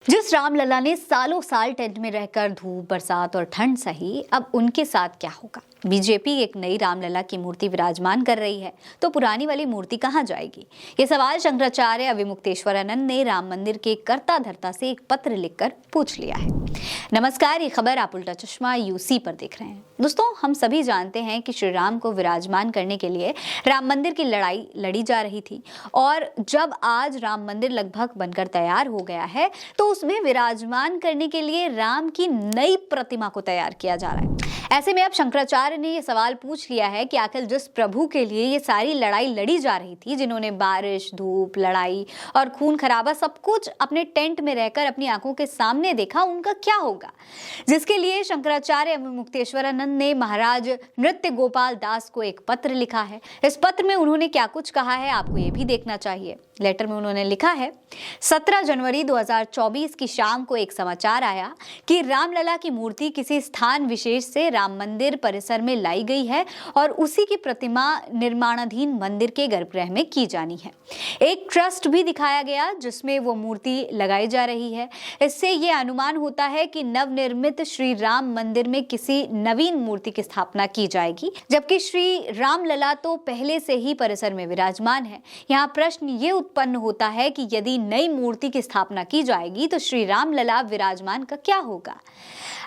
जिस रामलला ने सालों साल टेंट में रहकर धूप बरसात और ठंड सही, अब उनके साथ क्या होगा। बीजेपी एक नई रामलला की मूर्ति विराजमान कर रही है, तो पुरानी वाली मूर्ति कहां जाएगी। ये सवाल शंकराचार्य अविमुक्तेश्वरानंद ने राम मंदिर के कर्ता धर्ता से एक पत्र लिखकर पूछ लिया है। नमस्कार, ये खबर आप उल्टा चश्मा यूसी पर देख रहे हैं। दोस्तों, हम सभी जानते हैं कि श्री राम को विराजमान करने के लिए राम मंदिर की लड़ाई लड़ी जा रही थी, और जब आज राम मंदिर लगभग बनकर तैयार हो गया है, तो उसमें विराजमान करने के लिए राम की नई प्रतिमा को तैयार किया जा रहा है। ऐसे में अब शंकराचार्य ने यह सवाल पूछ लिया है कि आखिर जिस प्रभु के लिए ये सारी लड़ाई लड़ी जा रही थी, जिन्होंने बारिश, धूप, लड़ाई और खून खराबा सब कुछ अपने टेंट में रहकर अपनी आंखों के सामने देखा, उनका क्या होगा। जिसके लिए शंकराचार्य अविमुक्तेश्वरानंद ने महाराज नृत्य गोपाल दास को एक पत्र लिखा है। इस पत्र में उन्होंने क्या कुछ कहा है, आपको ये भी देखना चाहिए। लेटर में उन्होंने लिखा है, 17 जनवरी 2024 की शाम को एक समाचार आया कि रामलला की मूर्ति किसी स्थान विशेष से राम मंदिर परिसर में लाई गई है और उसी की प्रतिमा निर्माणाधीन मंदिर के गर्भगृह में की जानी है। एक ट्रस्ट भी दिखाया गया जिसमें वो मूर्ति लगाई जा रही है। इससे ये अनुमान होता है कि नवनिर्मित श्री राम मंदिर में किसी नवीन मूर्ति की स्थापना की जाएगी, जबकि श्री रामलला तो पहले से ही परिसर में विराजमान है। यहाँ प्रश्न ये उत्पन्न होता है कि यदि नई मूर्ति की स्थापना की जाएगी तो श्री रामलला विराजमान का क्या होगा।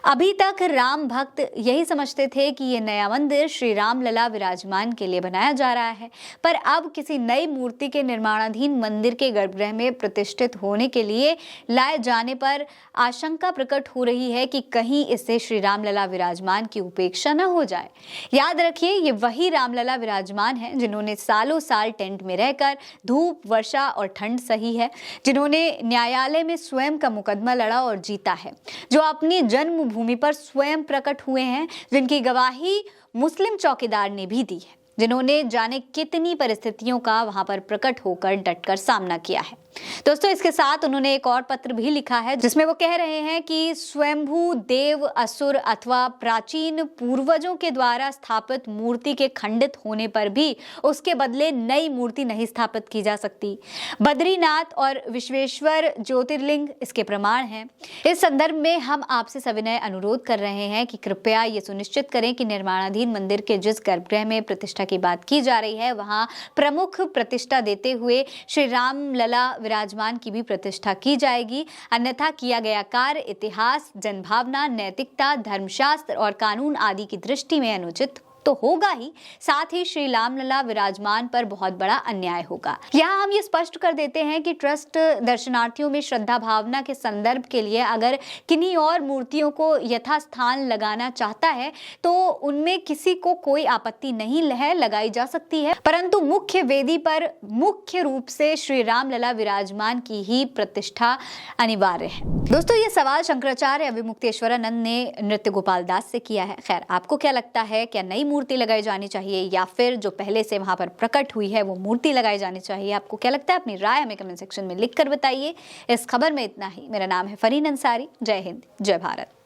अभी तक राम भक्त यही समझते थे कि ये नया मंदिर श्री रामलला विराजमान के लिए बनाया जा रहा है, पर अब किसी नई मूर्ति के निर्माणाधीन मंदिर के गर्भगृह में प्रतिष्ठित होने के लिए लाए जाने पर आशंका प्रकट हो रही है कि कहीं इससे श्री रामलला विराजमान की उपेक्षा न हो जाए। याद रखिए, ये वही रामलला विराजमान है जिन्होंने सालों साल टेंट में रहकर धूप, वर्षा और ठंड सही है, जिन्होंने न्यायालय में स्वयं का मुकदमा लड़ा और जीता है, जो अपनी जन्मभूमि पर स्वयं प्रकट हुए हैं, जिनकी गवाही मुस्लिम चौकीदार ने भी दी है, जिन्होंने जाने कितनी परिस्थितियों का वहां पर प्रकट होकर डटकर सामना किया है। दोस्तों, इसके साथ उन्होंने एक और पत्र भी लिखा है जिसमें वो कह रहे हैं कि स्वयंभू देव, असुर अथवा प्राचीन पूर्वजों के द्वारा स्थापित मूर्ति के खंडित होने पर भी उसके बदले नई मूर्ति नहीं स्थापित की जा सकती। बद्रीनाथ और विश्वेश्वर ज्योतिर्लिंग इसके प्रमाण हैं। इस संदर्भ में हम आपसे सविनय अनुरोध कर रहे हैं कि कृपया ये सुनिश्चित करें कि निर्माणाधीन मंदिर के जिस गर्भगृह में प्रतिष्ठा की बात की जा रही है, वहां प्रमुख प्रतिष्ठा देते हुए श्री रामलला विराजमान की भी प्रतिष्ठा की जाएगी। अन्यथा किया गया कार्य इतिहास, जनभावना, नैतिकता, धर्मशास्त्र और कानून आदि की दृष्टि में अनुचित तो होगा ही, साथ ही श्री रामलला विराजमान पर बहुत बड़ा अन्याय होगा। यहाँ हम ये स्पष्ट कर देते हैं कि ट्रस्ट दर्शनार्थियों में श्रद्धा भावना के संदर्भ के लिए अगर किन्हीं और मूर्तियों को यथास्थान लगाना चाहता है तो उनमें किसी को कोई आपत्ति नहीं है, लगाई जा सकती है, परंतु मुख्य वेदी पर मुख्य रूप से श्री रामलला विराजमान की ही प्रतिष्ठा अनिवार्य है। दोस्तों, ये सवाल शंकराचार्य अविमुक्तेश्वरानंद ने नृत्य गोपाल दास से किया है। खैर, आपको क्या लगता है, क्या नई मूर्ति लगाई जानी चाहिए या फिर जो पहले से वहां पर प्रकट हुई है वो मूर्ति लगाई जानी चाहिए? आपको क्या लगता है? अपनी राय हमें कमेंट सेक्शन में लिखकर बताइए। इस खबर में इतना ही। मेरा नाम है फरीन अंसारी। जय हिंद, जय भारत।